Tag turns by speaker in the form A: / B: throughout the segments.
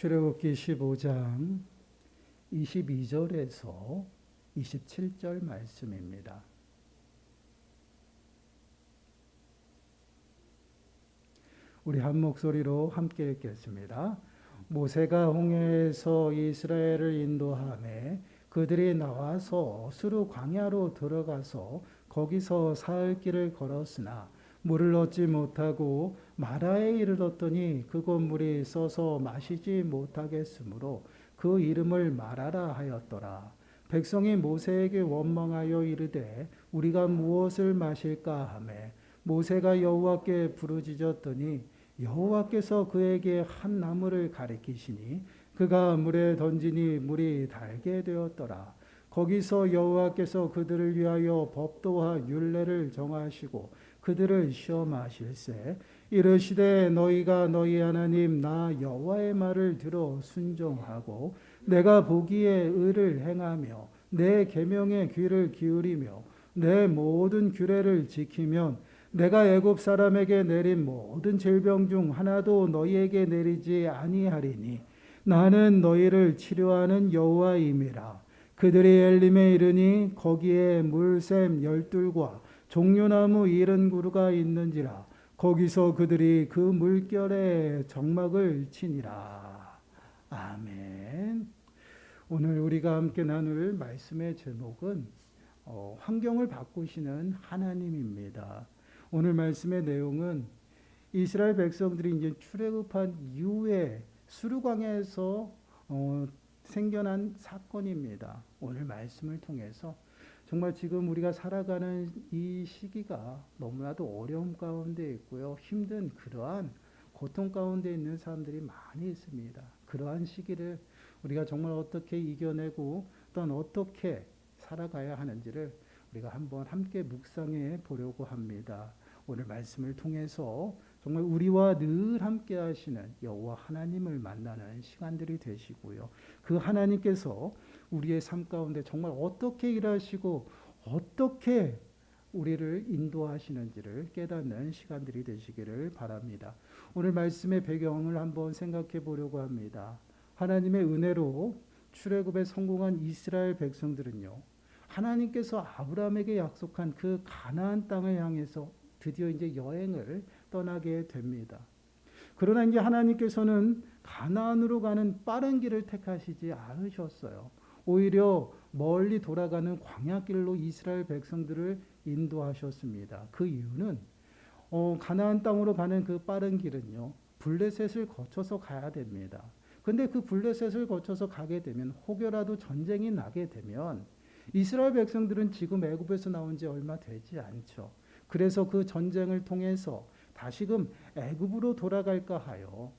A: 출애굽기 15장 22절에서 27절 말씀입니다. 우리 한 목소리로 함께 읽겠습니다. 모세가 홍해에서 이스라엘을 인도하매 그들이 나와서 수르 광야로 들어가서 거기서 사흘 길을 걸었으나 물을 얻지 못하고 마라에 이르렀더니 그곳 물이 써서 마시지 못하겠으므로 그 이름을 마라라 하였더라. 백성이 모세에게 원망하여 이르되 우리가 무엇을 마실까 하매 모세가 여호와께 부르짖었더니 여호와께서 그에게 한 나무를 가리키시니 그가 물에 던지니 물이 달게 되었더라. 거기서 여호와께서 그들을 위하여 법도와 율례를 정하시고 그들을 시험하실세 이르시되 너희가 너희 하나님 나 여호와의 말을 들어 순종하고 내가 보기에 의를 행하며 내 계명에 귀를 기울이며 내 모든 규례를 지키면 내가 애굽 사람에게 내린 모든 질병 중 하나도 너희에게 내리지 아니하리니 나는 너희를 치료하는 여호와임이라. 그들이 엘림에 이르니 거기에 물샘 12과 종려나무 70그루가 있는지라. 거기서 그들이 그 물결에 정막을 치니라. 아멘. 오늘 우리가 함께 나눌 말씀의 제목은 환경을 바꾸시는 하나님입니다. 오늘 말씀의 내용은 이스라엘 백성들이 이제 출애굽한 이후에 수르광야에서 생겨난 사건입니다. 오늘 말씀을 통해서 정말 지금 우리가 살아가는 이 시기가 너무나도 어려움 가운데 있고요. 힘든 그러한 고통 가운데 있는 사람들이 많이 있습니다. 그러한 시기를 우리가 정말 어떻게 이겨내고 또한 어떻게 살아가야 하는지를 우리가 한번 함께 묵상해 보려고 합니다. 오늘 말씀을 통해서 정말 우리와 늘 함께 하시는 여호와 하나님을 만나는 시간들이 되시고요. 그 하나님께서 우리의 삶 가운데 정말 어떻게 일하시고 어떻게 우리를 인도하시는지를 깨닫는 시간들이 되시기를 바랍니다. 오늘 말씀의 배경을 한번 생각해 보려고 합니다. 하나님의 은혜로 출애굽에 성공한 이스라엘 백성들은요. 하나님께서 아브라함에게 약속한 그 가나안 땅을 향해서 드디어 이제 여행을 떠나게 됩니다. 그러나 이제 하나님께서는 가나안으로 가는 빠른 길을 택하시지 않으셨어요. 오히려 멀리 돌아가는 광야길로 이스라엘 백성들을 인도하셨습니다. 그 이유는 가나안 땅으로 가는 그 빠른 길은요. 블레셋을 거쳐서 가야 됩니다. 근데 그 블레셋을 거쳐서 가게 되면 혹여라도 전쟁이 나게 되면 이스라엘 백성들은 지금 애굽에서 나온 지 얼마 되지 않죠. 그래서 그 전쟁을 통해서 다시금 애굽으로 돌아갈까 하여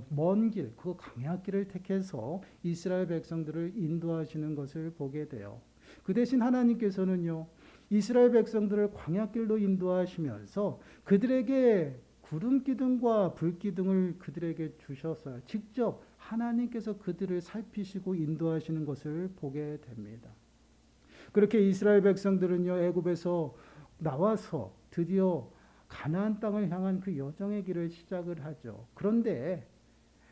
A: 먼 길, 그 광야길을 택해서 이스라엘 백성들을 인도하시는 것을 보게 돼요. 그 대신 하나님께서는요, 이스라엘 백성들을 광야길로 인도하시면서 그들에게 구름 기둥과 불 기둥을 그들에게 주셔서 직접 하나님께서 그들을 살피시고 인도하시는 것을 보게 됩니다. 그렇게 이스라엘 백성들은요, 애굽에서 나와서 드디어 가나안 땅을 향한 그 여정의 길을 시작을 하죠. 그런데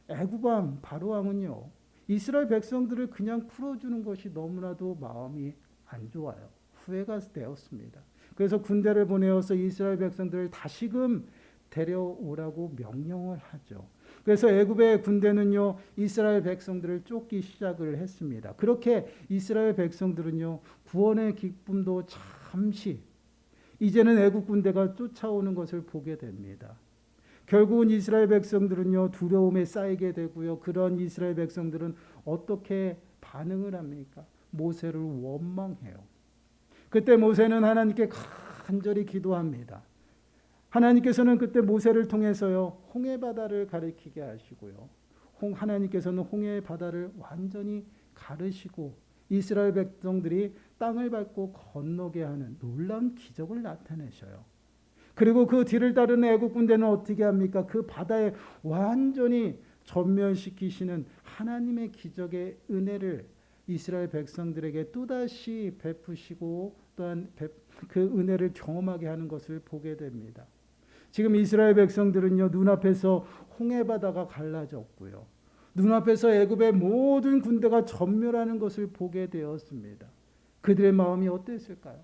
A: 애굽 왕 바로 왕은요. 이스라엘 백성들을 그냥 풀어주는 것이 너무나도 마음이 안 좋아요. 후회가 되었습니다. 그래서 군대를 보내어서 이스라엘 백성들을 다시금 데려오라고 명령을 하죠. 그래서 애굽의 군대는요. 이스라엘 백성들을 쫓기 시작을 했습니다. 그렇게 이스라엘 백성들은요. 구원의 기쁨도 잠시 이제는 애국 군대가 쫓아오는 것을 보게 됩니다. 결국은 이스라엘 백성들은요 두려움에 쌓이게 되고요. 그런 이스라엘 백성들은 어떻게 반응을 합니까? 모세를 원망해요. 그때 모세는 하나님께 간절히 기도합니다. 하나님께서는 그때 모세를 통해서요 홍해 바다를 가리키게 하시고요. 하나님께서는 홍해 바다를 완전히 가르시고 이스라엘 백성들이 땅을 밟고 건너게 하는 놀라운 기적을 나타내셔요. 그리고 그 뒤를 따르는 애국 군대는 어떻게 합니까? 그 바다에 완전히 전멸시키시는 하나님의 기적의 은혜를 이스라엘 백성들에게 또다시 베푸시고 또한 그 은혜를 경험하게 하는 것을 보게 됩니다. 지금 이스라엘 백성들은요 눈앞에서 홍해 바다가 갈라졌고요. 눈앞에서 애굽의 모든 군대가 전멸하는 것을 보게 되었습니다. 그들의 마음이 어땠을까요?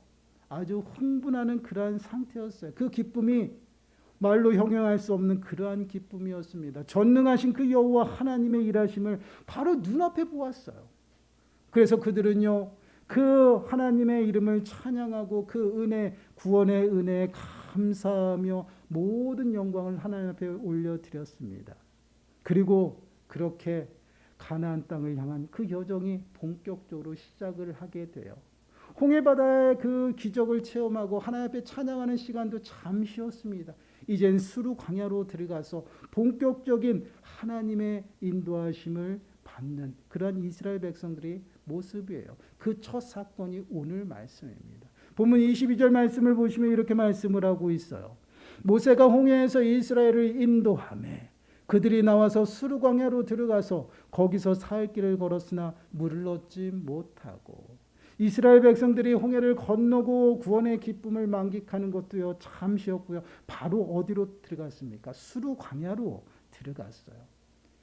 A: 아주 흥분하는 그러한 상태였어요. 그 기쁨이 말로 형용할 수 없는 그러한 기쁨이었습니다. 전능하신 그 여호와 하나님의 일하심을 바로 눈앞에 보았어요. 그래서 그들은요, 그 하나님의 이름을 찬양하고 그 은혜, 구원의 은혜에 감사하며 모든 영광을 하나님 앞에 올려드렸습니다. 그리고 그렇게 가나안 땅을 향한 그 여정이 본격적으로 시작을 하게 돼요. 홍해바다의 그 기적을 체험하고 하나님 앞에 찬양하는 시간도 잠시였습니다. 이젠 수루 광야로 들어가서 본격적인 하나님의 인도하심을 받는 그런 이스라엘 백성들의 모습이에요. 그 첫 사건이 오늘 말씀입니다. 본문 22절 말씀을 보시면 이렇게 말씀을 하고 있어요. 모세가 홍해에서 이스라엘을 인도하매 그들이 나와서 수루 광야로 들어가서 거기서 사흘 길을 걸었으나 물을 얻지 못하고. 이스라엘 백성들이 홍해를 건너고 구원의 기쁨을 만끽하는 것도요, 잠시였고요. 바로 어디로 들어갔습니까? 수루 광야로 들어갔어요.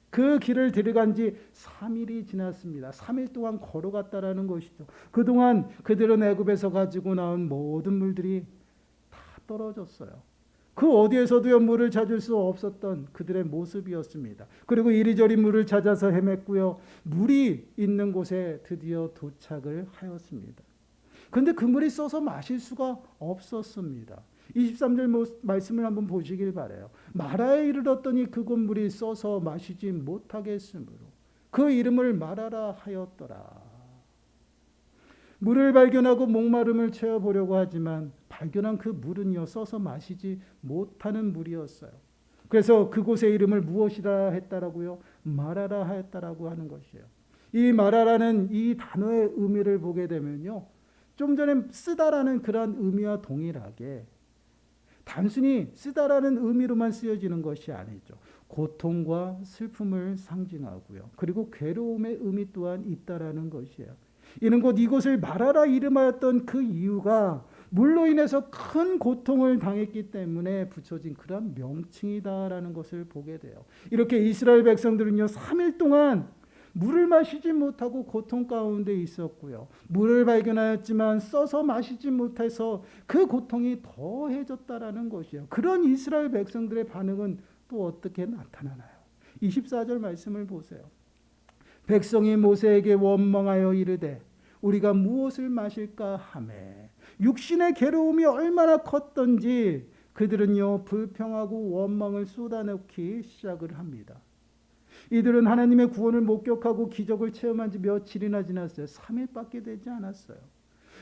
A: 그 길을 들어간 지 3일이 지났습니다. 3일 동안 걸어갔다라는 것이죠. 그동안 그들은 애굽에서 가지고 나온 모든 물들이 다 떨어졌어요. 그 어디에서도요, 물을 찾을 수 없었던 그들의 모습이었습니다. 그리고 이리저리 물을 찾아서 헤맸고요, 물이 있는 곳에 드디어 도착을 하였습니다. 그런데 그 물이 써서 마실 수가 없었습니다. 23절 말씀을 한번 보시길 바라요. 마라에 이르렀더니 그곳 물이 써서 마시지 못하겠으므로 그 이름을 마라라 하였더라. 물을 발견하고 목마름을 채워보려고 하지만 발견한 그 물은요, 써서 마시지 못하는 물이었어요. 그래서 그곳의 이름을 무엇이라 했다라고요? 마라라 하였다라고 하는 것이에요. 이 마라라는 이 단어의 의미를 보게 되면요, 좀 전에 쓰다라는 그런 의미와 동일하게 단순히 쓰다라는 의미로만 쓰여지는 것이 아니죠. 고통과 슬픔을 상징하고요. 그리고 괴로움의 의미 또한 있다라는 것이에요. 이는 곧 이곳을 마라라 이름하였던 그 이유가 물로 인해서 큰 고통을 당했기 때문에 붙여진 그런 명칭이다라는 것을 보게 돼요. 이렇게 이스라엘 백성들은요, 3일 동안 물을 마시지 못하고 고통 가운데 있었고요. 물을 발견하였지만 써서 마시지 못해서 그 고통이 더해졌다라는 것이에요. 그런 이스라엘 백성들의 반응은 또 어떻게 나타나나요? 24절 말씀을 보세요. 백성이 모세에게 원망하여 이르되 우리가 무엇을 마실까 하매 육신의 괴로움이 얼마나 컸던지 그들은요, 불평하고 원망을 쏟아내기 시작을 합니다. 이들은 하나님의 구원을 목격하고 기적을 체험한 지 며칠이나 지났어요. 3일밖에 되지 않았어요.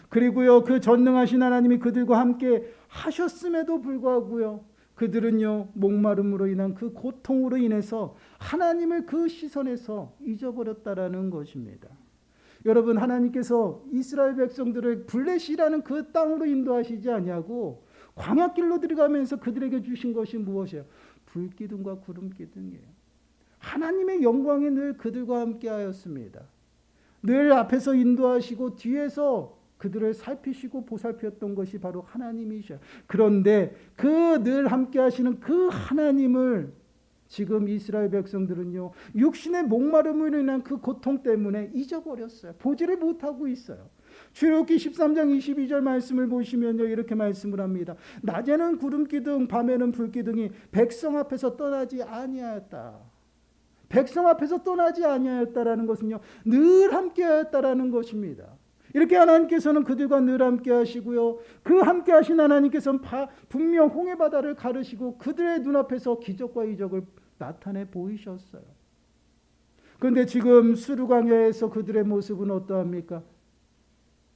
A: 그리고요, 그 전능하신 하나님이 그들과 함께 하셨음에도 불구하고요, 그들은요, 목마름으로 인한 그 고통으로 인해서 하나님을 그 시선에서 잊어버렸다라는 것입니다. 여러분, 하나님께서 이스라엘 백성들을 블레시라는 그 땅으로 인도하시지 아니하고 광야길로 들어가면서 그들에게 주신 것이 무엇이에요? 불기둥과 구름기둥이에요. 하나님의 영광이 늘 그들과 함께 하였습니다. 늘 앞에서 인도하시고 뒤에서 그들을 살피시고 보살폈던 것이 바로 하나님이셔요. 그런데 그 늘 함께 하시는 그 하나님을 지금 이스라엘 백성들은요, 육신의 목마름으로 인한 그 고통 때문에 잊어버렸어요. 보지를 못하고 있어요. 출애굽기 13장 22절 말씀을 보시면요, 이렇게 말씀을 합니다. 낮에는 구름기둥, 밤에는 불기둥이 백성 앞에서 떠나지 아니하였다. 백성 앞에서 떠나지 아니하였다라는 것은요, 늘 함께 하였다라는 것입니다. 이렇게 하나님께서는 그들과 늘 함께 하시고요, 그 함께 하신 하나님께서는 분명 홍해바다를 가르시고 그들의 눈앞에서 기적과 이적을 나타내 보이셨어요. 그런데 지금 수르광야에서 그들의 모습은 어떠합니까?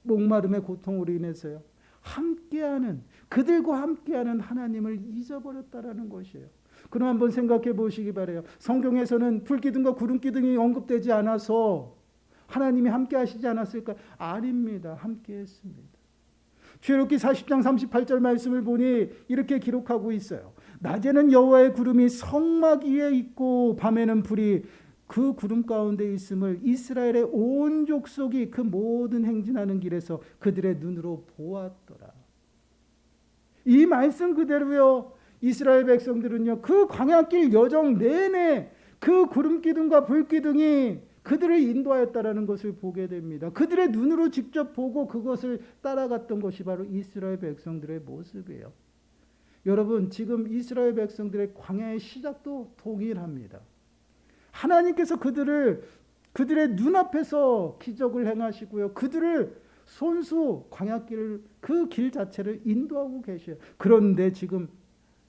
A: 목마름의 고통으로 인해서요, 함께하는, 그들과 함께하는 하나님을 잊어버렸다라는 것이에요. 그럼 한번 생각해 보시기 바라요. 성경에서는 불기둥과 구름기둥이 언급되지 않아서 하나님이 함께 하시지 않았을까? 아닙니다. 함께 했습니다. 출애굽기 40장 38절 말씀을 보니 이렇게 기록하고 있어요. 낮에는 여호와의 구름이 성막 위에 있고 밤에는 불이 그 구름 가운데 있음을 이스라엘의 온 족속이 그 모든 행진하는 길에서 그들의 눈으로 보았더라. 이 말씀 그대로요, 이스라엘 백성들은요, 그 광야길 여정 내내 그 구름 기둥과 불 기둥이 그들을 인도하였다라는 것을 보게 됩니다. 그들의 눈으로 직접 보고 그것을 따라갔던 것이 바로 이스라엘 백성들의 모습이에요. 여러분, 지금 이스라엘 백성들의 광야의 시작도 동일합니다. 하나님께서 그들의 눈앞에서 기적을 행하시고요. 그들을 손수 광야길 그 길 자체를 인도하고 계셔요. 그런데 지금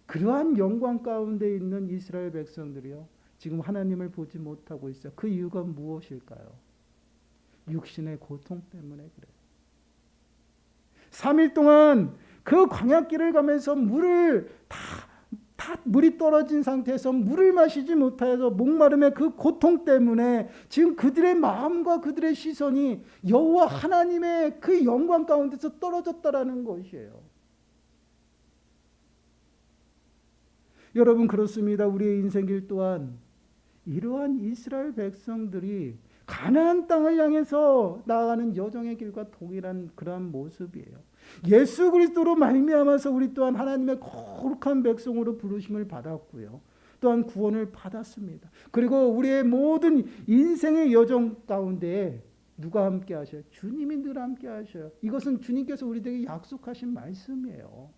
A: 그러한 영광 가운데 있는 이스라엘 백성들이요, 지금 하나님을 보지 못하고 있어요. 그 이유가 무엇일까요? 육신의 고통 때문에 그래요. 3일 동안 그 광야길을 가면서 물이 떨어진 상태에서 물을 마시지 못하여서 목마름의 그 고통 때문에 지금 그들의 마음과 그들의 시선이 여호와 하나님의 그 영광 가운데서 떨어졌다라는 것이에요. 여러분, 그렇습니다. 우리의 인생길 또한 이러한 이스라엘 백성들이 가나안 땅을 향해서 나아가는 여정의 길과 동일한 그러한 모습이에요. 예수 그리스도로 말미암아서 우리 또한 하나님의 거룩한 백성으로 부르심을 받았고요, 또한 구원을 받았습니다. 그리고 우리의 모든 인생의 여정 가운데 누가 함께 하셔요? 주님이 늘 함께 하셔요. 이것은 주님께서 우리에게 약속하신 말씀이에요.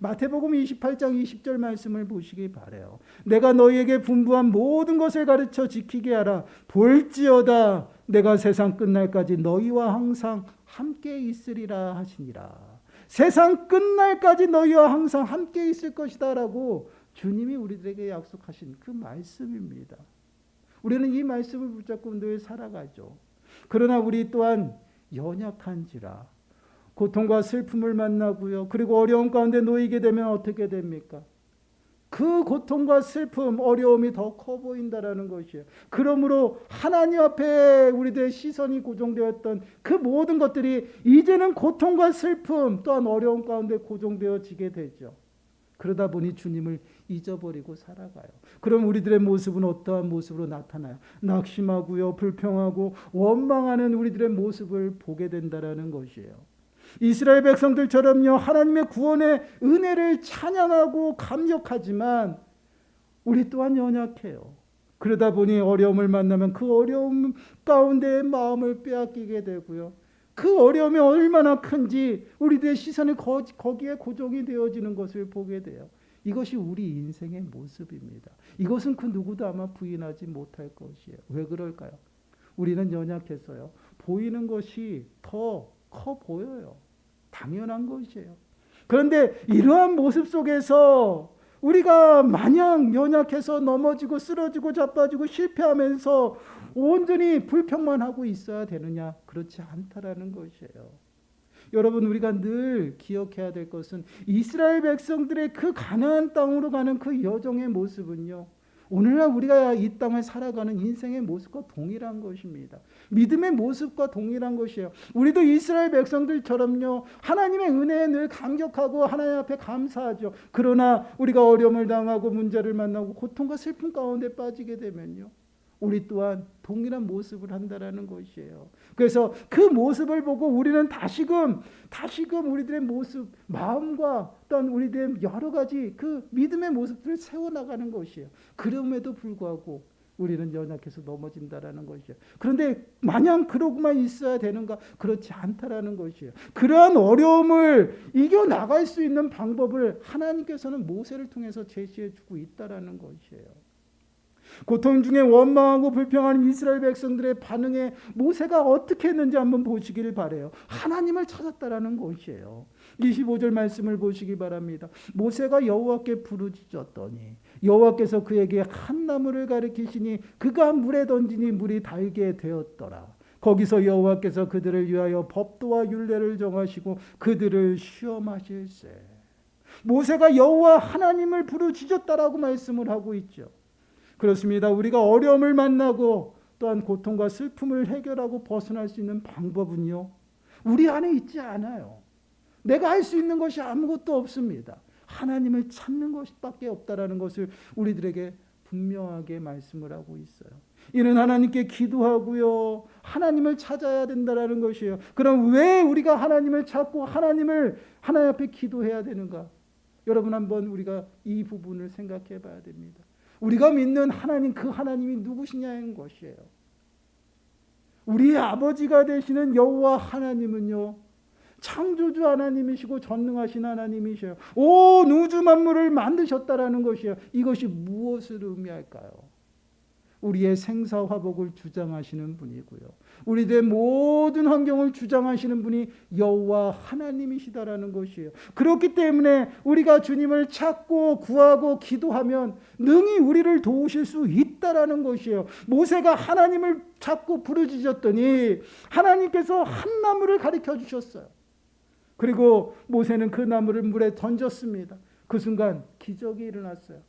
A: 마태복음 28장 20절 말씀을 보시기 바라요. 내가 너희에게 분부한 모든 것을 가르쳐 지키게 하라. 볼지어다 내가 세상 끝날까지 너희와 항상 함께 있으리라 하시니라. 세상 끝날까지 너희와 항상 함께 있을 것이다 라고 주님이 우리들에게 약속하신 그 말씀입니다. 우리는 이 말씀을 붙잡고 늘 살아가죠. 그러나 우리 또한 연약한지라 고통과 슬픔을 만나고요, 그리고 어려움 가운데 놓이게 되면 어떻게 됩니까? 그 고통과 슬픔, 어려움이 더 커 보인다라는 것이에요. 그러므로 하나님 앞에 우리들의 시선이 고정되었던 그 모든 것들이 이제는 고통과 슬픔 또한 어려움 가운데 고정되어지게 되죠. 그러다 보니 주님을 잊어버리고 살아가요. 그럼 우리들의 모습은 어떠한 모습으로 나타나요? 낙심하고요, 불평하고 원망하는 우리들의 모습을 보게 된다라는 것이에요. 이스라엘 백성들처럼요, 하나님의 구원의 은혜를 찬양하고 감격하지만 우리 또한 연약해요. 그러다 보니 어려움을 만나면 그 어려움 가운데 마음을 빼앗기게 되고요, 그 어려움이 얼마나 큰지 우리들의 시선이 거기에 고정이 되어지는 것을 보게 돼요. 이것이 우리 인생의 모습입니다. 이것은 그 누구도 아마 부인하지 못할 것이에요. 왜 그럴까요? 우리는 연약해서요, 보이는 것이 더 커 보여요. 당연한 것이에요. 그런데 이러한 모습 속에서 우리가 마냥 연약해서 넘어지고 쓰러지고 자빠지고 실패하면서 온전히 불평만 하고 있어야 되느냐? 그렇지 않다라는 것이에요. 여러분, 우리가 늘 기억해야 될 것은 이스라엘 백성들의 그 가나안 땅으로 가는 그 여정의 모습은요, 오늘날 우리가 이 땅을 살아가는 인생의 모습과 동일한 것입니다. 믿음의 모습과 동일한 것이에요. 우리도 이스라엘 백성들처럼요, 하나님의 은혜에 늘 감격하고 하나님 앞에 감사하죠. 그러나 우리가 어려움을 당하고 문제를 만나고 고통과 슬픔 가운데 빠지게 되면요, 우리 또한 동일한 모습을 한다라는 것이에요. 그래서 그 모습을 보고 우리는 다시금 우리들의 모습, 마음과 또한 우리들의 여러 가지 그 믿음의 모습들을 세워나가는 것이에요. 그럼에도 불구하고 우리는 연약해서 넘어진다라는 것이에요. 그런데 마냥 그러고만 있어야 되는가? 그렇지 않다라는 것이에요. 그러한 어려움을 이겨나갈 수 있는 방법을 하나님께서는 모세를 통해서 제시해 주고 있다라는 것이에요. 고통 중에 원망하고 불평하는 이스라엘 백성들의 반응에 모세가 어떻게 했는지 한번 보시기를 바라요. 하나님을 찾았다라는 것이에요. 25절 말씀을 보시기 바랍니다. 모세가 여호와께 부르짖었더니 여호와께서 그에게 한 나무를 가리키시니 그가 물에 던지니 물이 달게 되었더라. 거기서 여호와께서 그들을 위하여 법도와 율례를 정하시고 그들을 시험하실세. 모세가 여호와 하나님을 부르짖었다라고 말씀을 하고 있죠. 그렇습니다. 우리가 어려움을 만나고 또한 고통과 슬픔을 해결하고 벗어날 수 있는 방법은요, 우리 안에 있지 않아요. 내가 할 수 있는 것이 아무것도 없습니다. 하나님을 찾는 것밖에 없다라는 것을 우리들에게 분명하게 말씀을 하고 있어요. 이는 하나님께 기도하고요, 하나님을 찾아야 된다라는 것이에요. 그럼 왜 우리가 하나님을 찾고 하나님 앞에 기도해야 되는가? 여러분, 한번 우리가 이 부분을 생각해 봐야 됩니다. 우리가 믿는 하나님, 그 하나님이 누구시냐는 것이에요. 우리의 아버지가 되시는 여호와 하나님은요, 창조주 하나님이시고 전능하신 하나님이셔요. 온 우주 만물을 만드셨다라는 것이에요. 이것이 무엇을 의미할까요? 우리의 생사화복을 주장하시는 분이고요. 우리의 모든 환경을 주장하시는 분이 여호와 하나님이시다라는 것이에요. 그렇기 때문에 우리가 주님을 찾고 구하고 기도하면 능히 우리를 도우실 수 있다라는 것이에요. 모세가 하나님을 찾고 부르짖었더니 하나님께서 한 나무를 가리켜 주셨어요. 그리고 모세는 그 나무를 물에 던졌습니다. 그 순간 기적이 일어났어요.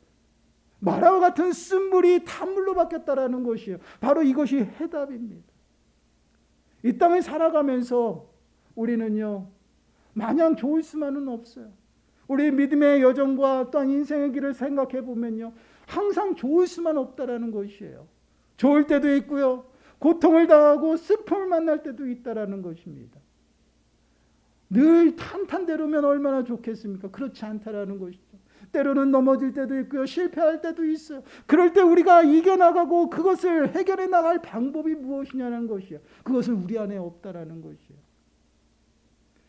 A: 마라와 같은 쓴물이 단물로 바뀌었다라는 것이에요. 바로 이것이 해답입니다. 이 땅을 살아가면서 우리는요, 마냥 좋을 수만은 없어요. 우리 믿음의 여정과 또한 인생의 길을 생각해 보면요, 항상 좋을 수만 없다라는 것이에요. 좋을 때도 있고요, 고통을 당하고 슬픔을 만날 때도 있다라는 것입니다. 늘 탄탄대로면 얼마나 좋겠습니까? 그렇지 않다라는 것이죠. 때로는 넘어질 때도 있고요, 실패할 때도 있어요. 그럴 때 우리가 이겨나가고 그것을 해결해 나갈 방법이 무엇이냐는 것이에요. 그것은 우리 안에 없다라는 것이에요.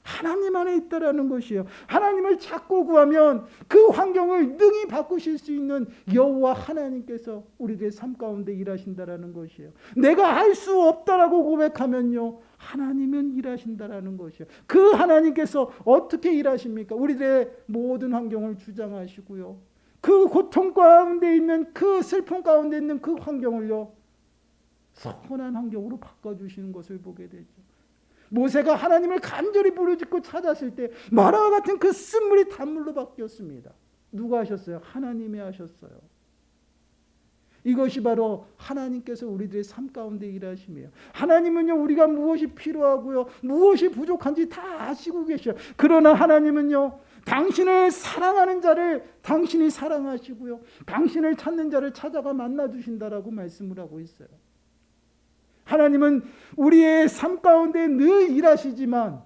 A: 하나님 안에 있다라는 것이에요. 하나님을 찾고 구하면 그 환경을 능히 바꾸실 수 있는 여호와 하나님께서 우리들의 삶 가운데 일하신다라는 것이에요. 내가 할 수 없다라고 고백하면요, 하나님은 일하신다라는 것이에요. 그 하나님께서 어떻게 일하십니까? 우리들의 모든 환경을 주장하시고요, 그 고통 가운데 있는, 그 슬픔 가운데 있는 그 환경을요, 선한 환경으로 바꿔주시는 것을 보게 되죠. 모세가 하나님을 간절히 부르짖고 찾았을 때 마라와 같은 그 쓴물이 단물로 바뀌었습니다. 누가 하셨어요? 하나님이 하셨어요. 이것이 바로 하나님께서 우리들의 삶 가운데 일하심이에요. 하나님은요, 우리가 무엇이 필요하고요, 무엇이 부족한지 다 아시고 계셔요. 그러나 하나님은요, 당신을 사랑하는 자를 당신이 사랑하시고요, 당신을 찾는 자를 찾아가 만나주신다라고 말씀을 하고 있어요. 하나님은 우리의 삶 가운데 늘 일하시지만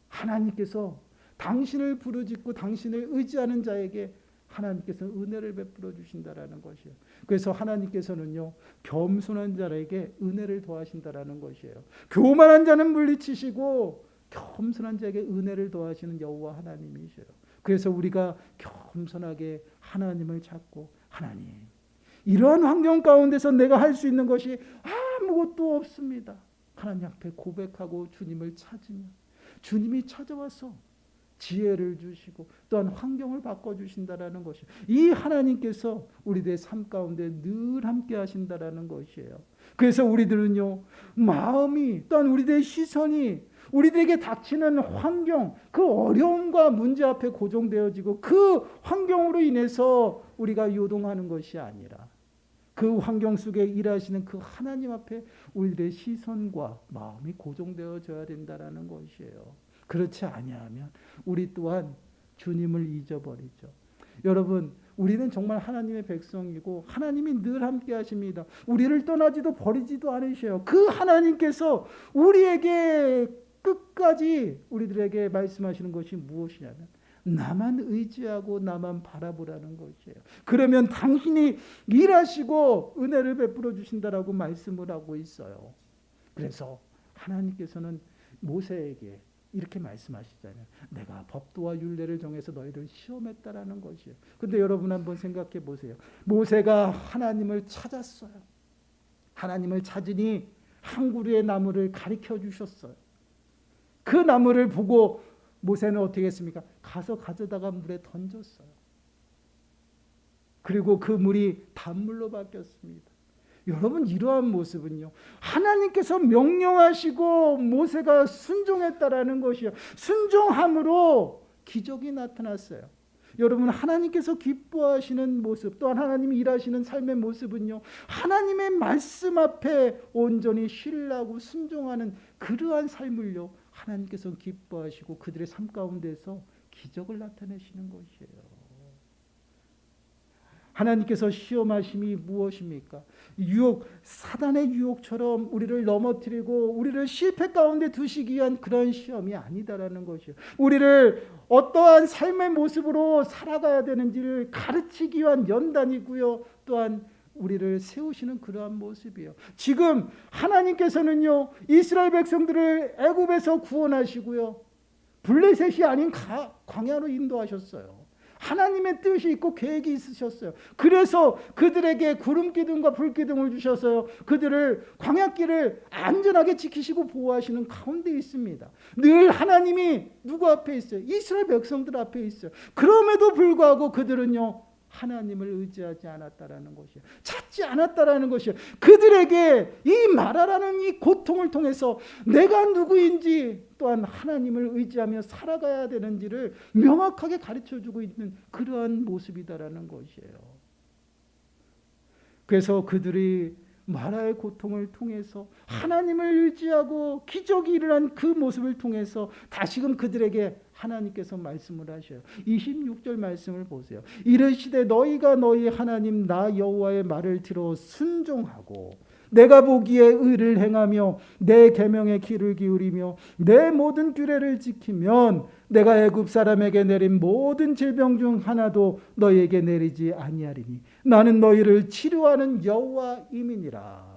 A: 하나님께서 당신을 부르짖고 당신을 의지하는 자에게 하나님께서 은혜를 베풀어 주신다라는 것이에요. 그래서 하나님께서는요, 겸손한 자에게 은혜를 더하신다라는 것이에요. 교만한 자는 물리치시고 겸손한 자에게 은혜를 더하시는 여호와 하나님이셔요. 그래서 우리가 겸손하게 하나님을 찾고, 하나님, 이러한 환경 가운데서 내가 할 수 있는 것이 아무것도 없습니다. 하나님 앞에 고백하고 주님을 찾으면 주님이 찾아와서 지혜를 주시고 또한 환경을 바꿔주신다라는 것이에요. 이 하나님께서 우리들의 삶 가운데 늘 함께 하신다라는 것이에요. 그래서 우리들은요, 마음이 또한 우리들의 시선이 우리들에게 닥치는 환경, 그 어려움과 문제 앞에 고정되어지고 그 환경으로 인해서 우리가 요동하는 것이 아니라 그 환경 속에 일하시는 그 하나님 앞에 우리들의 시선과 마음이 고정되어져야 된다라는 것이에요. 그렇지 아니하면 우리 또한 주님을 잊어버리죠. 여러분, 우리는 정말 하나님의 백성이고 하나님이 늘 함께 하십니다. 우리를 떠나지도 버리지도 않으셔요. 그 하나님께서 우리에게 끝까지 우리들에게 말씀하시는 것이 무엇이냐면 나만 의지하고 나만 바라보라는 것이에요. 그러면 당신이 일하시고 은혜를 베풀어 주신다라고 말씀을 하고 있어요. 그래서 하나님께서는 모세에게 이렇게 말씀하시잖아요. 내가 법도와 율례를 정해서 너희를 시험했다라는 것이에요. 근데 여러분 한번 생각해 보세요. 모세가 하나님을 찾았어요. 하나님을 찾으니 한 그루의 나무를 가리켜 주셨어요. 그 나무를 보고 모세는 어떻게 했습니까? 가서 가져다가 물에 던졌어요. 그리고 그 물이 단물로 바뀌었습니다. 여러분, 이러한 모습은요, 하나님께서 명령하시고 모세가 순종했다라는 것이요, 순종함으로 기적이 나타났어요. 여러분, 하나님께서 기뻐하시는 모습, 또한 하나님이 일하시는 삶의 모습은요, 하나님의 말씀 앞에 온전히 신뢰하고 순종하는 그러한 삶을요, 하나님께서 기뻐하시고 그들의 삶 가운데서 기적을 나타내시는 것이에요. 하나님께서 시험하심이 무엇입니까? 유혹, 사단의 유혹처럼 우리를 넘어뜨리고 우리를 실패 가운데 두시기 위한 그런 시험이 아니다라는 것이요. 우리를 어떠한 삶의 모습으로 살아가야 되는지를 가르치기 위한 연단이고요. 또한 우리를 세우시는 그러한 모습이에요. 지금 하나님께서는요, 이스라엘 백성들을 애굽에서 구원하시고요, 블레셋이 아닌 광야로 인도하셨어요. 하나님의 뜻이 있고 계획이 있으셨어요. 그래서 그들에게 구름 기둥과 불 기둥을 주셔서 그들을 광야길을 안전하게 지키시고 보호하시는 가운데 있습니다. 늘 하나님이 누구 앞에 있어요? 이스라엘 백성들 앞에 있어요. 그럼에도 불구하고 그들은요, 하나님을 의지하지 않았다라는 것이에요. 찾지 않았다라는 것이에요. 그들에게 이 마라라는 이 고통을 통해서 내가 누구인지 또한 하나님을 의지하며 살아가야 되는지를 명확하게 가르쳐주고 있는 그러한 모습이다라는 것이에요. 그래서 그들이 마라의 고통을 통해서 하나님을 의지하고 기적이 일어난 그 모습을 통해서 다시금 그들에게 하나님께서 말씀을 하셔요. 26절 말씀을 보세요. 이르시되 너희가 너희 하나님 나 여호와의 말을 들어 순종하고 내가 보기에 의를 행하며 내 계명의 귀를 기울이며 내 모든 규례를 지키면 내가 애굽 사람에게 내린 모든 질병 중 하나도 너희에게 내리지 아니하리니 나는 너희를 치료하는 여호와임이니라.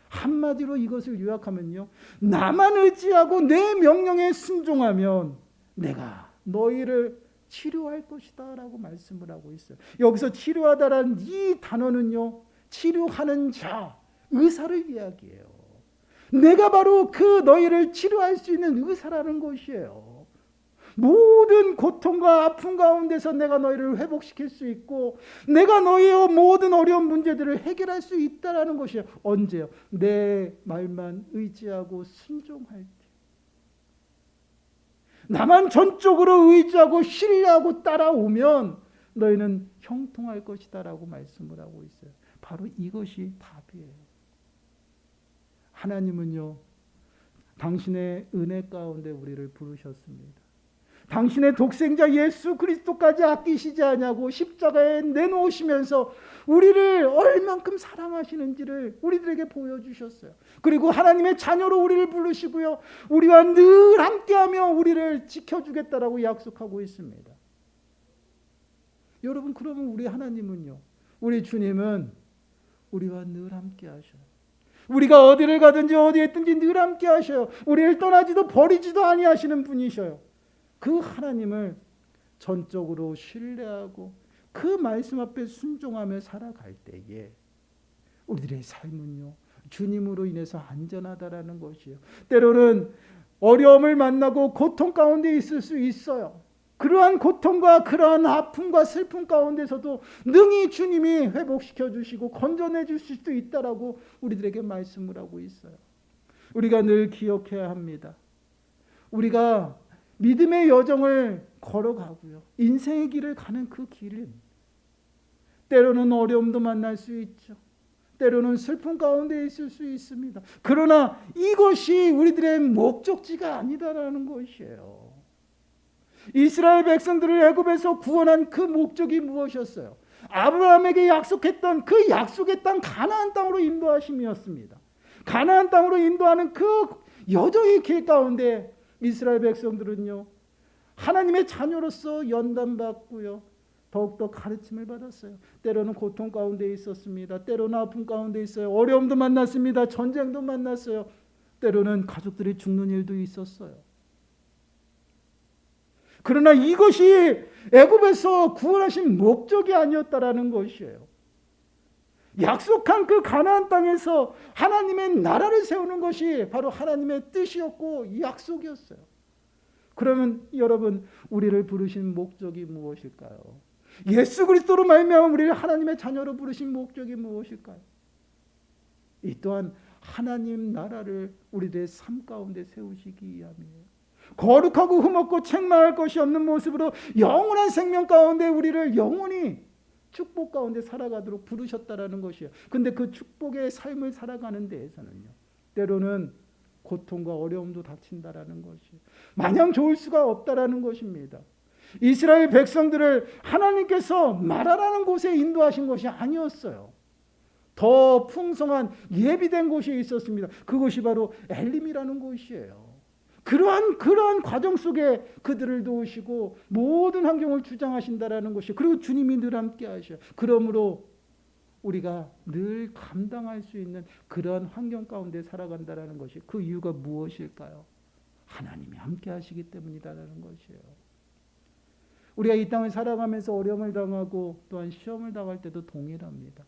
A: 한마디로 이것을 요약하면요, 나만 의지하고 내 명령에 순종하면 내가 너희를 치료할 것이다 라고 말씀을 하고 있어요. 여기서 치료하다라는 이 단어는요, 치료하는 자, 의사를 이야기해요. 내가 바로 그 너희를 치료할 수 있는 의사라는 것이에요. 모든 고통과 아픔 가운데서 내가 너희를 회복시킬 수 있고 내가 너희의 모든 어려운 문제들을 해결할 수 있다라는 것이에요. 언제요? 내 말만 의지하고 순종할 때. 나만 전적으로 의지하고 신뢰하고 따라오면 너희는 형통할 것이다 라고 말씀을 하고 있어요. 바로 이것이 답이에요. 하나님은요, 당신의 은혜 가운데 우리를 부르셨습니다. 당신의 독생자 예수 그리스도까지 아끼시지 않냐고 십자가에 내놓으시면서 우리를 얼만큼 사랑하시는지를 우리들에게 보여주셨어요. 그리고 하나님의 자녀로 우리를 부르시고요, 우리와 늘 함께하며 우리를 지켜주겠다라고 약속하고 있습니다. 여러분, 그러면 우리 하나님은요, 우리 주님은 우리와 늘 함께하셔요. 우리가 어디를 가든지 어디에 있든지 늘 함께하셔요. 우리를 떠나지도 버리지도 아니하시는 분이셔요. 그 하나님을 전적으로 신뢰하고 그 말씀 앞에 순종하며 살아갈 때에 우리들의 삶은요, 주님으로 인해서 안전하다라는 것이에요. 때로는 어려움을 만나고 고통 가운데 있을 수 있어요. 그러한 고통과 그러한 아픔과 슬픔 가운데서도 능히 주님이 회복시켜 주시고 건져내 주실 수도 있다라고 우리들에게 말씀을 하고 있어요. 우리가 늘 기억해야 합니다. 우리가 믿음의 여정을 걸어가고요, 인생의 길을 가는 그 길은 때로는 어려움도 만날 수 있죠. 때로는 슬픔 가운데 있을 수 있습니다. 그러나 이것이 우리들의 목적지가 아니다라는 것이에요. 이스라엘 백성들을 애굽에서 구원한 그 목적이 무엇이었어요? 아브라함에게 약속했던 그 약속의 땅 가나안 땅으로 인도하심이었습니다. 가나안 땅으로 인도하는 그 여정의 길 가운데 이스라엘 백성들은요, 하나님의 자녀로서 연단받고요, 더욱더 가르침을 받았어요. 때로는 고통 가운데 있었습니다. 때로는 아픔 가운데 있어요. 어려움도 만났습니다. 전쟁도 만났어요. 때로는 가족들이 죽는 일도 있었어요. 그러나 이것이 애굽에서 구원하신 목적이 아니었다라는 것이에요. 약속한 그 가나안 땅에서 하나님의 나라를 세우는 것이 바로 하나님의 뜻이었고 약속이었어요. 그러면 여러분, 우리를 부르신 목적이 무엇일까요? 예수 그리스도로 말미암아 우리를 하나님의 자녀로 부르신 목적이 무엇일까요? 이 또한 하나님 나라를 우리들의 삶 가운데 세우시기 위함이에요. 거룩하고 흠없고 책망할 것이 없는 모습으로 영원한 생명 가운데 우리를 영원히 축복 가운데 살아가도록 부르셨다라는 것이에요. 근데 그 축복의 삶을 살아가는 데에서는요, 때로는 고통과 어려움도 닥친다라는 것이에요. 마냥 좋을 수가 없다라는 것입니다. 이스라엘 백성들을 하나님께서 마라라는 곳에 인도하신 것이 아니었어요. 더 풍성한 예비된 곳이 있었습니다. 그곳이 바로 엘림이라는 곳이에요. 그러한 과정 속에 그들을 도우시고 모든 환경을 주장하신다라는 것이, 그리고 주님이 늘 함께 하셔요. 그러므로 우리가 늘 감당할 수 있는 그러한 환경 가운데 살아간다라는 것이, 그 이유가 무엇일까요? 하나님이 함께 하시기 때문이다라는 것이에요. 우리가 이 땅을 살아가면서 어려움을 당하고 또한 시험을 당할 때도 동일합니다.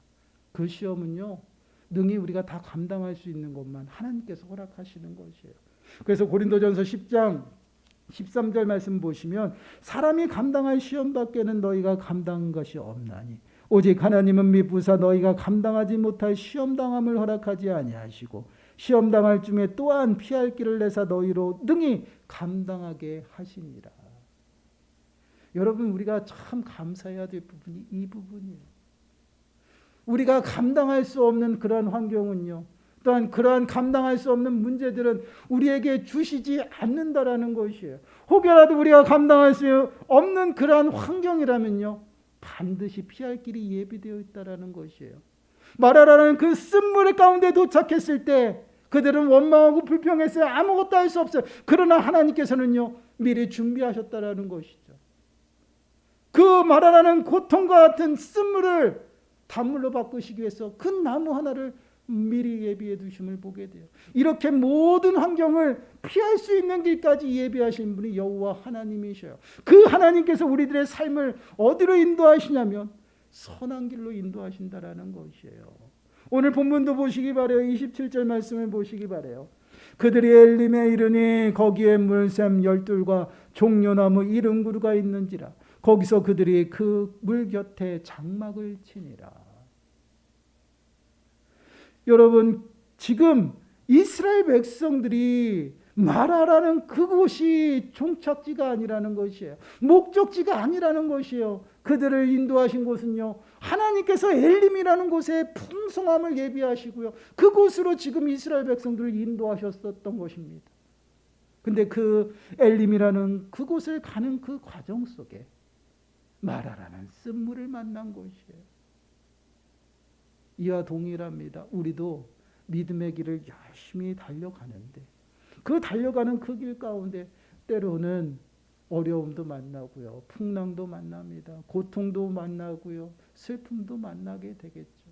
A: 그 시험은요, 능히 우리가 다 감당할 수 있는 것만 하나님께서 허락하시는 것이에요. 그래서 고린도전서 10장 13절 말씀 보시면, 사람이 감당할 시험 밖에는 너희가 감당한 것이 없나니 오직 하나님은 미부사 너희가 감당하지 못할 시험 당함을 허락하지 아니하시고 시험 당할 중에 또한 피할 길을 내사 너희로 능히 감당하게 하시니라. 여러분, 우리가 참 감사해야 될 부분이 이 부분이에요. 우리가 감당할 수 없는 그러한 환경은요, 또한 그러한 감당할 수 없는 문제들은 우리에게 주시지 않는다라는 것이에요. 혹여라도 우리가 감당할 수 없는 그러한 환경이라면요, 반드시 피할 길이 예비되어 있다라는 것이에요. 마라라는 그 쓴물 가운데 도착했을 때 그들은 원망하고 불평했어요. 아무것도 할 수 없어요. 그러나 하나님께서는요, 미리 준비하셨다라는 것이죠. 그 마라라는 고통과 같은 쓴물을 단물로 바꾸시기 위해서 그 나무 하나를 미리 예비해 두심을 보게 돼요. 이렇게 모든 환경을 피할 수 있는 길까지 예비하신 분이 여호와 하나님이셔요. 그 하나님께서 우리들의 삶을 어디로 인도하시냐면 선한 길로 인도하신다라는 것이에요. 오늘 본문도 보시기 바래요. 27절 말씀을 보시기 바래요. 그들이 엘림에 이르니 거기에 물샘 열둘과 종려나무 70그루가 있는지라 거기서 그들이 그 물 곁에 장막을 치니라. 여러분, 지금 이스라엘 백성들이 마라라는 그곳이 종착지가 아니라는 것이에요. 목적지가 아니라는 것이에요. 그들을 인도하신 곳은요, 하나님께서 엘림이라는 곳에 풍성함을 예비하시고요, 그곳으로 지금 이스라엘 백성들을 인도하셨었던 것입니다. 근데 그 엘림이라는 그곳을 가는 그 과정 속에 마라라는 쓴물을 만난 곳이에요. 이와 동일합니다. 우리도 믿음의 길을 열심히 달려가는데 그 달려가는 그 길 가운데 때로는 어려움도 만나고요, 풍랑도 만납니다. 고통도 만나고요, 슬픔도 만나게 되겠죠.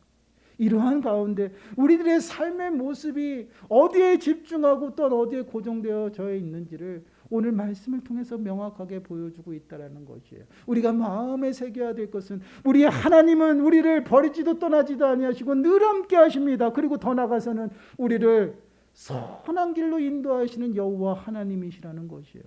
A: 이러한 가운데 우리들의 삶의 모습이 어디에 집중하고 또 어디에 고정되어져 있는지를 오늘 말씀을 통해서 명확하게 보여주고 있다는 것이에요. 우리가 마음에 새겨야 될 것은 우리 하나님은 우리를 버리지도 떠나지도 아니하시고 늘 함께 하십니다. 그리고 더 나아가서는 우리를 선한 길로 인도하시는 여호와 하나님이시라는 것이에요.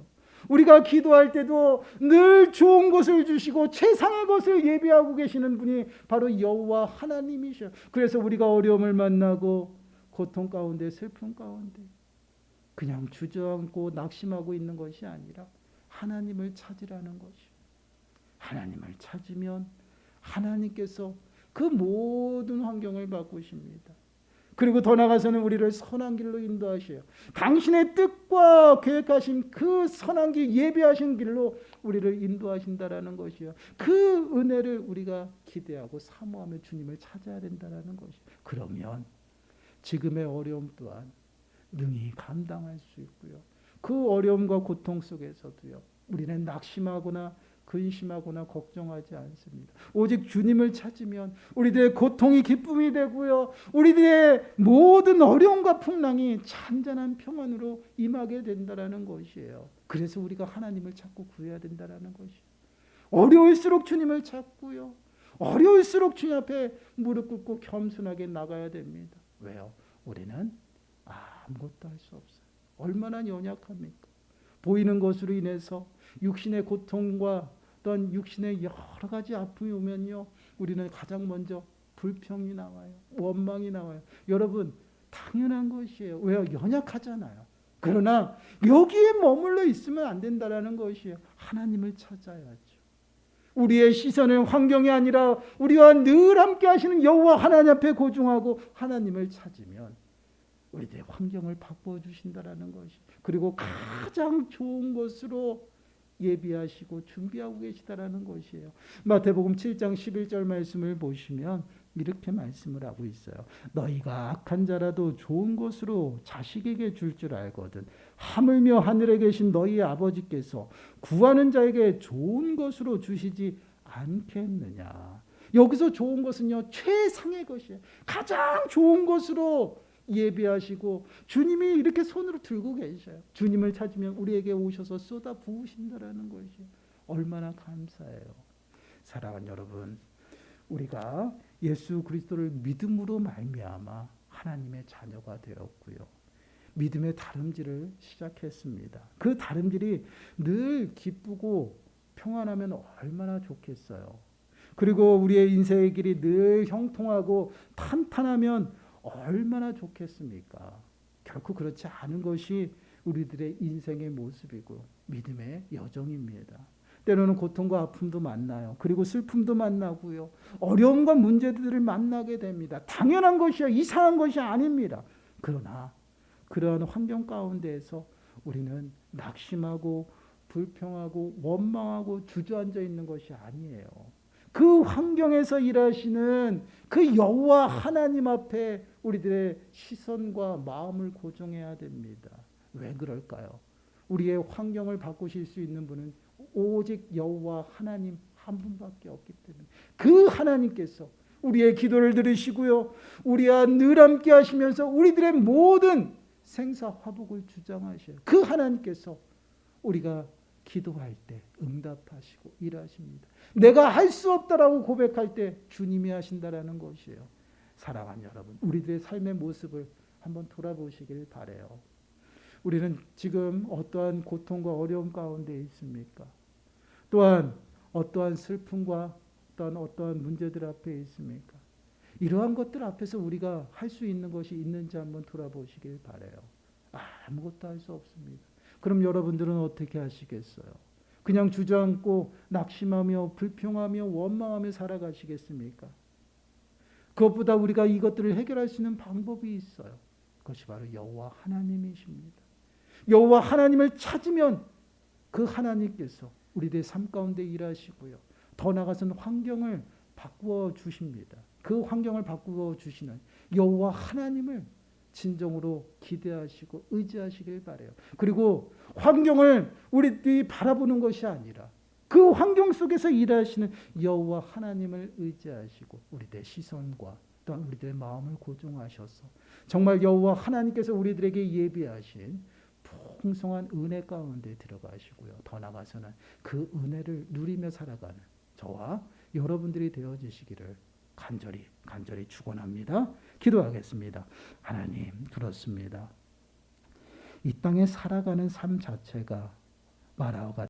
A: 우리가 기도할 때도 늘 좋은 것을 주시고 최상의 것을 예비하고 계시는 분이 바로 여호와 하나님이셔요. 그래서 우리가 어려움을 만나고 고통 가운데 슬픔 가운데 그냥 주저앉고 낙심하고 있는 것이 아니라 하나님을 찾으라는 것이에요. 하나님을 찾으면 하나님께서 그 모든 환경을 바꾸십니다. 그리고 더 나아가서는 우리를 선한 길로 인도하셔요. 당신의 뜻과 계획하신 그 선한 길, 예비하신 길로 우리를 인도하신다라는 것이요. 그 은혜를 우리가 기대하고 사모하며 주님을 찾아야 된다라는 것이요. 그러면 지금의 어려움 또한 능히 감당할 수 있고요. 그 어려움과 고통 속에서도요, 우리는 낙심하거나 근심하거나 걱정하지 않습니다. 오직 주님을 찾으면 우리들의 고통이 기쁨이 되고요, 우리들의 모든 어려움과 풍랑이 잔잔한 평안으로 임하게 된다라는 것이에요. 그래서 우리가 하나님을 찾고 구해야 된다라는 것이에요. 어려울수록 주님을 찾고요, 어려울수록 주님 앞에 무릎 꿇고 겸손하게 나가야 됩니다. 왜요? 우리는 아무것도 할 수 없어요. 얼마나 연약합니까? 보이는 것으로 인해서 육신의 고통과 어떤 육신의 여러 가지 아픔이 오면요, 우리는 가장 먼저 불평이 나와요. 원망이 나와요. 여러분, 당연한 것이에요. 왜요? 연약하잖아요. 그러나 여기에 머물러 있으면 안 된다라는 것이에요. 하나님을 찾아야죠. 우리의 시선은 환경이 아니라 우리와 늘 함께 하시는 여호와 하나님 앞에 고중하고 하나님을 찾으면 우리들의 환경을 바꾸어 주신다라는 것이, 그리고 가장 좋은 것으로 예비하시고 준비하고 계시다라는 것이에요. 마태복음 7장 11절 말씀을 보시면 이렇게 말씀을 하고 있어요. 너희가 악한 자라도 좋은 것으로 자식에게 줄 줄 알거든 하물며 하늘에 계신 너희 아버지께서 구하는 자에게 좋은 것으로 주시지 않겠느냐. 여기서 좋은 것은요, 최상의 것이에요. 가장 좋은 것으로 예비하시고 주님이 이렇게 손으로 들고 계셔요. 주님을 찾으면 우리에게 오셔서 쏟아 부으신다라는 것이 얼마나 감사해요. 사랑하는 여러분, 우리가 예수 그리스도를 믿음으로 말미암아 하나님의 자녀가 되었고요. 믿음의 다름질을 시작했습니다. 그 다름질이 늘 기쁘고 평안하면 얼마나 좋겠어요. 그리고 우리의 인생의 길이 늘 형통하고 탄탄하면 얼마나 좋겠습니까? 결코 그렇지 않은 것이 우리들의 인생의 모습이고 믿음의 여정입니다. 때로는 고통과 아픔도 만나요. 그리고 슬픔도 만나고요. 어려움과 문제들을 만나게 됩니다. 당연한 것이요. 이상한 것이 아닙니다. 그러나 그러한 환경 가운데에서 우리는 낙심하고 불평하고 원망하고 주저앉아 있는 것이 아니에요. 그 환경에서 일하시는 그 여호와 하나님 앞에 우리들의 시선과 마음을 고정해야 됩니다. 왜 그럴까요? 우리의 환경을 바꾸실 수 있는 분은 오직 여호와 하나님 한 분밖에 없기 때문에 그 하나님께서 우리의 기도를 들으시고요. 우리와 늘 함께 하시면서 우리들의 모든 생사화복을 주장하셔요. 그 하나님께서 우리가 기도할 때 응답하시고 일하십니다. 내가 할 수 없다라고 고백할 때 주님이 하신다라는 것이에요. 사랑하는 여러분, 우리들의 삶의 모습을 한번 돌아보시길 바라요. 우리는 지금 어떠한 고통과 어려움 가운데 있습니까? 또한 어떠한 슬픔과 어떠한 문제들 앞에 있습니까? 이러한 것들 앞에서 우리가 할 수 있는 것이 있는지 한번 돌아보시길 바라요. 아무것도 할 수 없습니다. 그럼 여러분들은 어떻게 하시겠어요? 그냥 주저앉고 낙심하며 불평하며 원망하며 살아가시겠습니까? 그것보다 우리가 이것들을 해결할 수 있는 방법이 있어요. 그것이 바로 여호와 하나님이십니다. 여호와 하나님을 찾으면 그 하나님께서 우리들의 삶 가운데 일하시고요. 더 나아가서는 환경을 바꾸어 주십니다. 그 환경을 바꾸어 주시는 여호와 하나님을 진정으로 기대하시고 의지하시길 바라요. 그리고 환경을 우리들이 바라보는 것이 아니라 그 환경 속에서 일하시는 여호와 하나님을 의지하시고 우리들의 시선과 또한 우리들의 마음을 고정하셔서 정말 여호와 하나님께서 우리들에게 예비하신 풍성한 은혜 가운데 들어가시고요. 더 나아가서는 그 은혜를 누리며 살아가는 저와 여러분들이 되어지시기를 간절히 축원합니다. 기도하겠습니다. 하나님, 그렇습니다. 이 땅에 살아가는 삶 자체가 마라오가